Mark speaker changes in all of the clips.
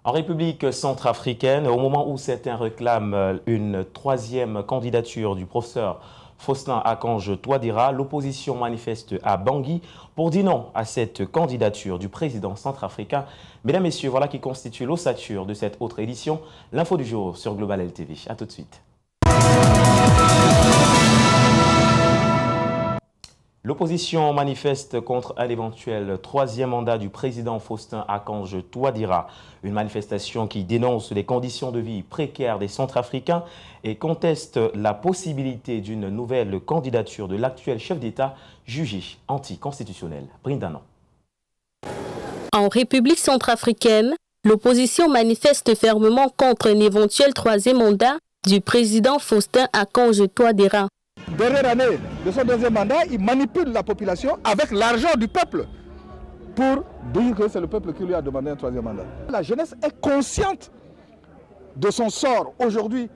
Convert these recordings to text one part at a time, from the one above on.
Speaker 1: En République centrafricaine, au moment où certains réclament une troisième candidature du professeur Faustin Archange Touadéra, l'opposition manifeste à Bangui pour dire non à cette candidature du président centrafricain. Mesdames, Messieurs, voilà qui constitue l'ossature de cette autre édition. L'info du jour sur Global LTV. A tout de suite. L'opposition manifeste contre un éventuel troisième mandat du président Faustin Archange Touadéra. Une manifestation qui dénonce les conditions de vie précaires des Centrafricains et conteste la possibilité d'une nouvelle candidature de l'actuel chef d'État jugé anticonstitutionnel. Brindanon.
Speaker 2: En République centrafricaine, l'opposition manifeste fermement contre un éventuel troisième mandat du président Faustin Archange Touadéra.
Speaker 3: Dernière année de son deuxième mandat, il manipule la population avec l'argent du peuple pour dire que c'est le peuple qui lui a demandé un troisième mandat. La jeunesse est consciente de son sort aujourd'hui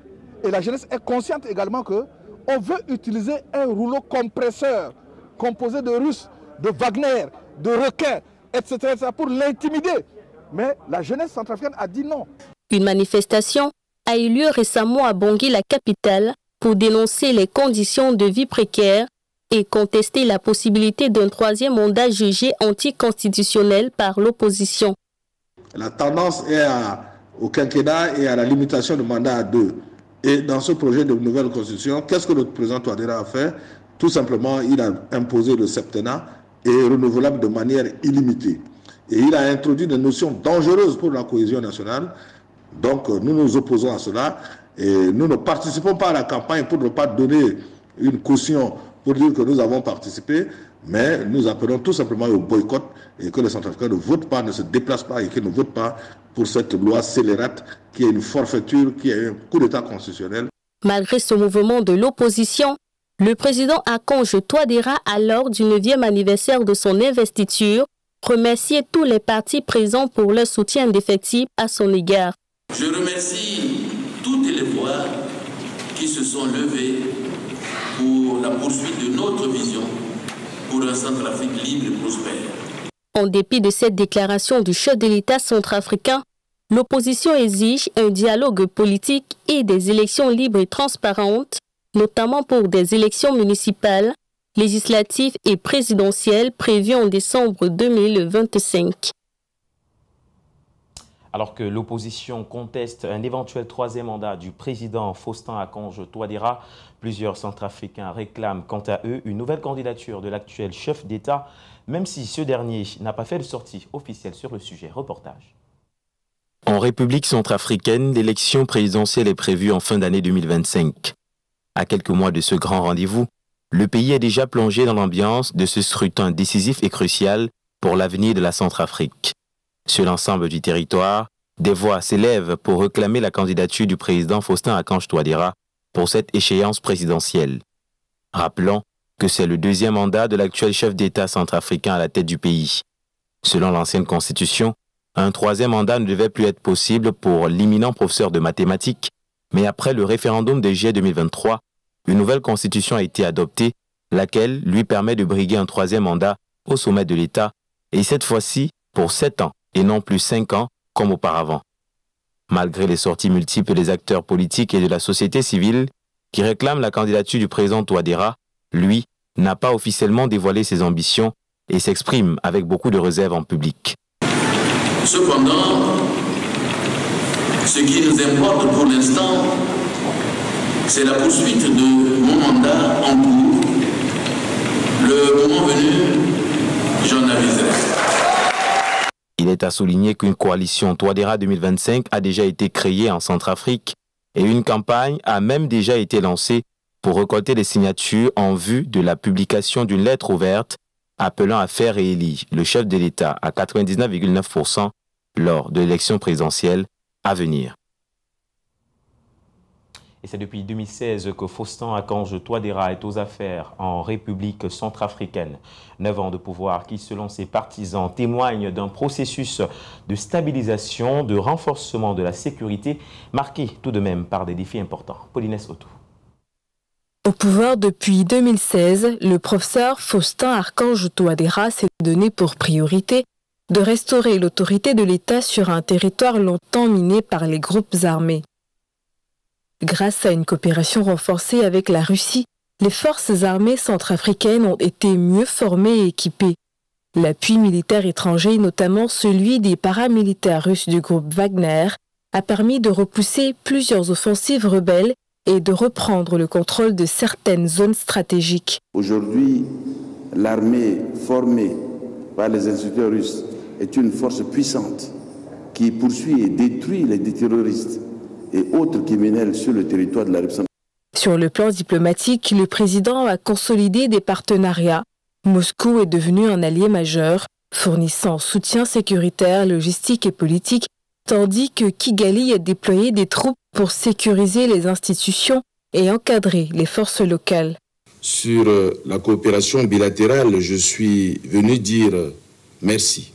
Speaker 3: et la jeunesse est consciente également qu'on veut utiliser un rouleau compresseur composé de Russes, de Wagner, de requins, etc. pour l'intimider. Mais la jeunesse centrafricaine a dit non.
Speaker 2: Une manifestation a eu lieu récemment à Bangui, la capitale, pour dénoncer les conditions de vie précaires et contester la possibilité d'un troisième mandat jugé anticonstitutionnel par l'opposition.
Speaker 4: La tendance est au quinquennat et à la limitation du mandat à 2. Et dans ce projet de nouvelle constitution, qu'est-ce que notre président Touadéra a fait? Tout simplement, il a imposé le septennat et renouvelable de manière illimitée. Et il a introduit des notions dangereuses pour la cohésion nationale. Donc, nous nous opposons à cela. Et nous ne participons pas à la campagne pour ne pas donner une caution pour dire que nous avons participé, mais nous appelons tout simplement au boycott et que les Centrafricains ne votent pas, ne se déplacent pas et qu'ils ne votent pas pour cette loi scélérate qui est une forfaiture, qui est un coup d'État constitutionnel.
Speaker 2: Malgré ce mouvement de l'opposition, le président Archange Touadéra, à l'heure du 9e anniversaire de son investiture, remerciait tous les partis présents pour leur soutien indéfectible à son égard.
Speaker 5: Je remercie toutes les voix qui se sont levées pour la poursuite de notre vision pour un Centrafrique libre et prospère.
Speaker 2: En dépit de cette déclaration du chef de l'État centrafricain, l'opposition exige un dialogue politique et des élections libres et transparentes, notamment pour des élections municipales, législatives et présidentielles prévues en décembre 2025.
Speaker 1: Alors que l'opposition conteste un éventuel troisième mandat du président Faustin Archange Touadéra, plusieurs Centrafricains réclament quant à eux une nouvelle candidature de l'actuel chef d'État, même si ce dernier n'a pas fait de sortie officielle sur le sujet. Reportage.
Speaker 6: En République centrafricaine, l'élection présidentielle est prévue en fin d'année 2025. À quelques mois de ce grand rendez-vous, le pays est déjà plongé dans l'ambiance de ce scrutin décisif et crucial pour l'avenir de la Centrafrique. Sur l'ensemble du territoire, des voix s'élèvent pour réclamer la candidature du président Faustin Archange Touadéra pour cette échéance présidentielle. Rappelons que c'est le deuxième mandat de l'actuel chef d'État centrafricain à la tête du pays. Selon l'ancienne constitution, un troisième mandat ne devait plus être possible pour l'imminent professeur de mathématiques, mais après le référendum de juillet 2023, une nouvelle constitution a été adoptée, laquelle lui permet de briguer un troisième mandat au sommet de l'État, et cette fois-ci pour 7 ans. Et non plus 5 ans comme auparavant. Malgré les sorties multiples des acteurs politiques et de la société civile qui réclament la candidature du président Touadéra, lui n'a pas officiellement dévoilé ses ambitions et s'exprime avec beaucoup de réserve en public.
Speaker 5: Cependant, ce qui nous importe pour l'instant, c'est la poursuite de mon mandat en cours. Le moment venu, j'en aviserai.
Speaker 6: Il est à souligner qu'une coalition Touadéra 2025 a déjà été créée en Centrafrique et une campagne a même déjà été lancée pour récolter des signatures en vue de la publication d'une lettre ouverte appelant à faire réélire le chef de l'État à 99,9% lors de l'élection présidentielle à venir.
Speaker 1: Et c'est depuis 2016 que Faustin Archange Touadéra est aux affaires en République centrafricaine. 9 ans de pouvoir qui, selon ses partisans, témoignent d'un processus de stabilisation, de renforcement de la sécurité, marqué tout de même par des défis importants. Paulinès Otou.
Speaker 7: Au pouvoir depuis 2016, le professeur Faustin Archange Touadéra s'est donné pour priorité de restaurer l'autorité de l'État sur un territoire longtemps miné par les groupes armés. Grâce à une coopération renforcée avec la Russie, les forces armées centrafricaines ont été mieux formées et équipées. L'appui militaire étranger, notamment celui des paramilitaires russes du groupe Wagner, a permis de repousser plusieurs offensives rebelles et de reprendre le contrôle de certaines zones stratégiques.
Speaker 8: Aujourd'hui, l'armée formée par les instructeurs russes est une force puissante qui poursuit et détruit les terroristes et autres criminels sur le territoire de la République.
Speaker 7: Sur le plan diplomatique, le président a consolidé des partenariats. Moscou est devenu un allié majeur, fournissant soutien sécuritaire, logistique et politique, tandis que Kigali a déployé des troupes pour sécuriser les institutions et encadrer les forces locales.
Speaker 8: Sur la coopération bilatérale, je suis venu dire merci.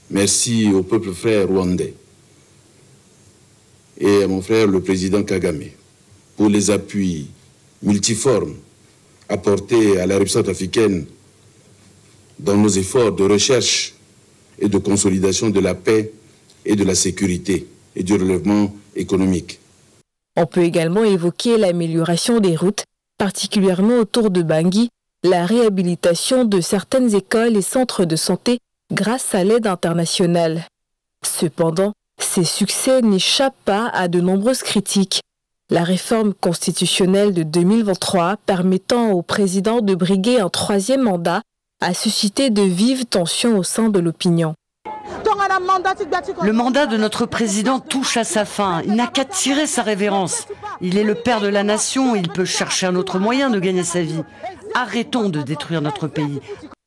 Speaker 8: Merci au peuple frère rwandais et à mon frère le président Kagame pour les appuis multiformes apportés à la République centrafricaine dans nos efforts de recherche et de consolidation de la paix et de la sécurité et du relèvement économique.
Speaker 7: On peut également évoquer l'amélioration des routes, particulièrement autour de Bangui, la réhabilitation de certaines écoles et centres de santé grâce à l'aide internationale. Cependant, ces succès n'échappent pas à de nombreuses critiques. La réforme constitutionnelle de 2023 permettant au président de briguer un troisième mandat a suscité de vives tensions au sein de l'opinion.
Speaker 9: Le mandat de notre président touche à sa fin. Il n'a qu'à tirer sa révérence. Il est le père de la nation. Il peut chercher un autre moyen de gagner sa vie. Arrêtons de détruire notre pays.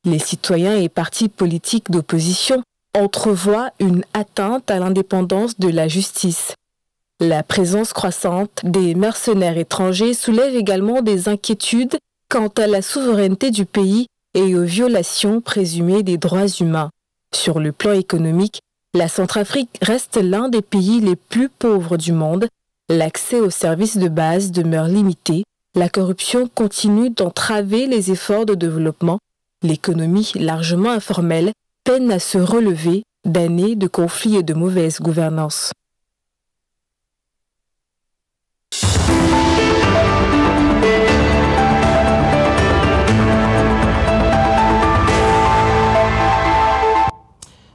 Speaker 7: Les citoyens et partis politiques d'opposition entrevoient une atteinte à l'indépendance de la justice. La présence croissante des mercenaires étrangers soulève également des inquiétudes quant à la souveraineté du pays et aux violations présumées des droits humains. Sur le plan économique, la Centrafrique reste l'un des pays les plus pauvres du monde. L'accès aux services de base demeure limité. La corruption continue d'entraver les efforts de développement. L'économie, largement informelle, peine à se relever d'années de conflits et de mauvaise gouvernance.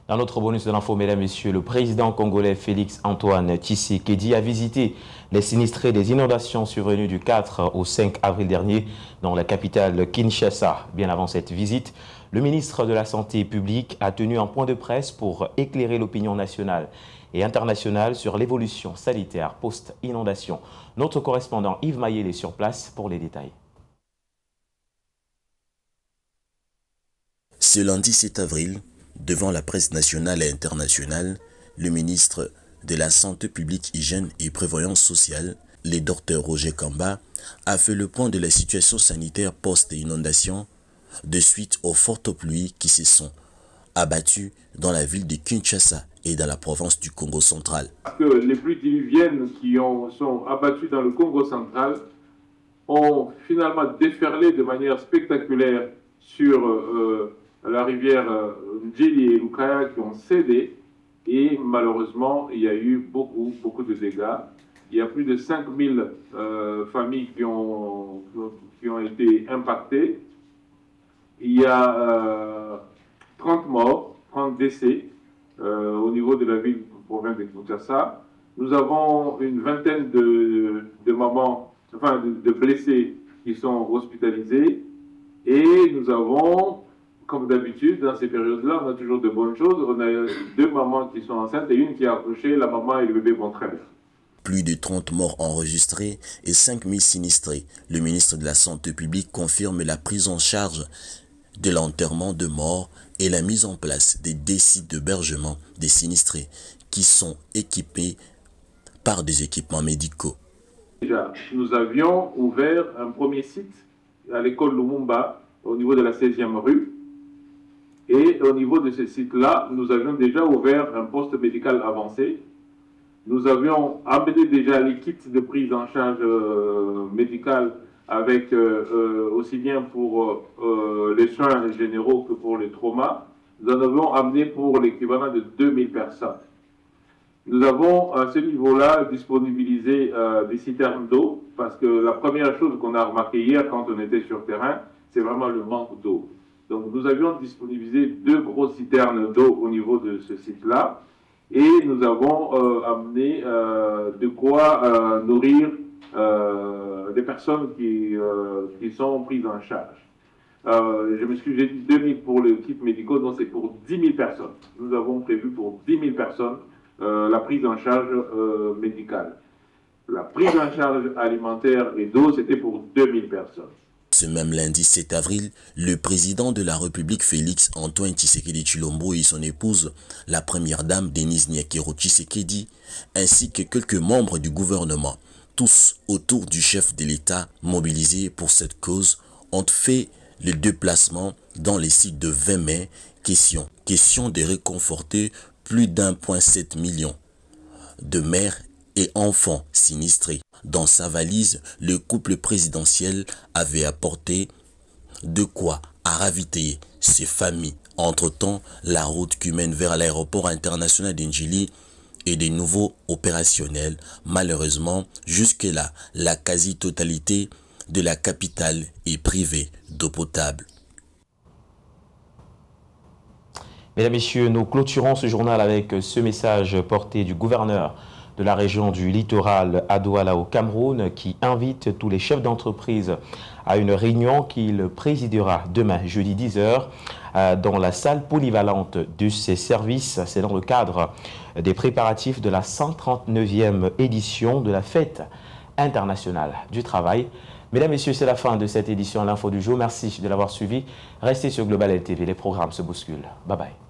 Speaker 1: Dans notre bonus de l'info, mesdames et messieurs, le président congolais Félix-Antoine Tshisekedi a visité les sinistrés des inondations survenues du 4 au 5 avril dernier dans la capitale Kinshasa. Bien avant cette visite, le ministre de la Santé publique a tenu un point de presse pour éclairer l'opinion nationale et internationale sur l'évolution sanitaire post-inondation. Notre correspondant Yves Mayel est sur place pour les détails.
Speaker 10: Ce lundi 7 avril, devant la presse nationale et internationale, le ministre de la Santé publique, Hygiène et Prévoyance sociale, le docteur Roger Kamba, a fait le point de la situation sanitaire post-inondation de suite aux fortes pluies qui se sont abattues dans la ville de Kinshasa et dans la province du Congo central.
Speaker 11: Les pluies diluviennes qui sont abattues dans le Congo central ont finalement déferlé de manière spectaculaire sur la rivière Ndjili et Lukaya qui ont cédé et malheureusement il y a eu beaucoup de dégâts. Il y a plus de 5000 familles qui ont été impactées. Il y a 30 morts, 30 décès au niveau de la ville province de Kinshasa. Nous avons une vingtaine de mamans, enfin de blessés qui sont hospitalisés et nous avons, comme d'habitude, dans ces périodes-là, on a toujours de bonnes choses. On a 2 mamans qui sont enceintes et une qui a accouché, la maman et le bébé vont très bien.
Speaker 10: Plus de 30 morts enregistrés et 5000 sinistrés. Le ministre de la Santé publique confirme la prise en charge de l'enterrement de morts et la mise en place des sites d'hébergement des sinistrés qui sont équipés par des équipements médicaux.
Speaker 11: Déjà, nous avions ouvert un premier site à l'école Lumumba au niveau de la 16e rue. Et au niveau de ce site-là, nous avions déjà ouvert un poste médical avancé. Nous avions amené déjà les kits de prise en charge médicale avec aussi bien pour les soins généraux que pour les traumas. nous en avons amené pour l'équivalent de 2000 personnes. Nous avons à ce niveau-là disponibilisé des citernes d'eau, parce que la première chose qu'on a remarqué hier quand on était sur terrain, c'est vraiment le manque d'eau. Donc nous avions disponibilisé 2 grosses citernes d'eau au niveau de ce site-là, et nous avons amené de quoi nourrir des personnes qui sont prises en charge. Je m'excuse, j'ai dit 2000 pour l'équipe médicale, donc c'est pour 10 000 personnes. Nous avons prévu pour 10 000 personnes la prise en charge médicale. La prise en charge alimentaire et d'eau, c'était pour 2000 personnes.
Speaker 10: Ce même lundi 7 avril, le président de la République Félix Antoine Tshisekedi Tshilombo et son épouse, la première dame Denise Nyakero Tshisekedi, ainsi que quelques membres du gouvernement, tous autour du chef de l'État mobilisés pour cette cause, ont fait le déplacement dans les sites de 20 mai, question de réconforter plus d'1,7 million de mères et enfants sinistrés. Dans sa valise, le couple présidentiel avait apporté de quoi à ravitailler ses familles. Entre-temps, la route qui mène vers l'aéroport international d'Ndjili est de nouveau opérationnelle. Malheureusement, jusque-là, la quasi-totalité de la capitale est privée d'eau potable.
Speaker 1: Mesdames, Messieurs, nous clôturons ce journal avec ce message porté du gouverneur de la région du littoral à Douala au Cameroun qui invite tous les chefs d'entreprise à une réunion qu'il présidera demain jeudi 10h dans la salle polyvalente de ses services. C'est dans le cadre des préparatifs de la 139e édition de la fête internationale du travail. Mesdames, Messieurs, c'est la fin de cette édition L'Info du jour. Merci de l'avoir suivi. Restez sur Global LTV, les programmes se bousculent. Bye bye.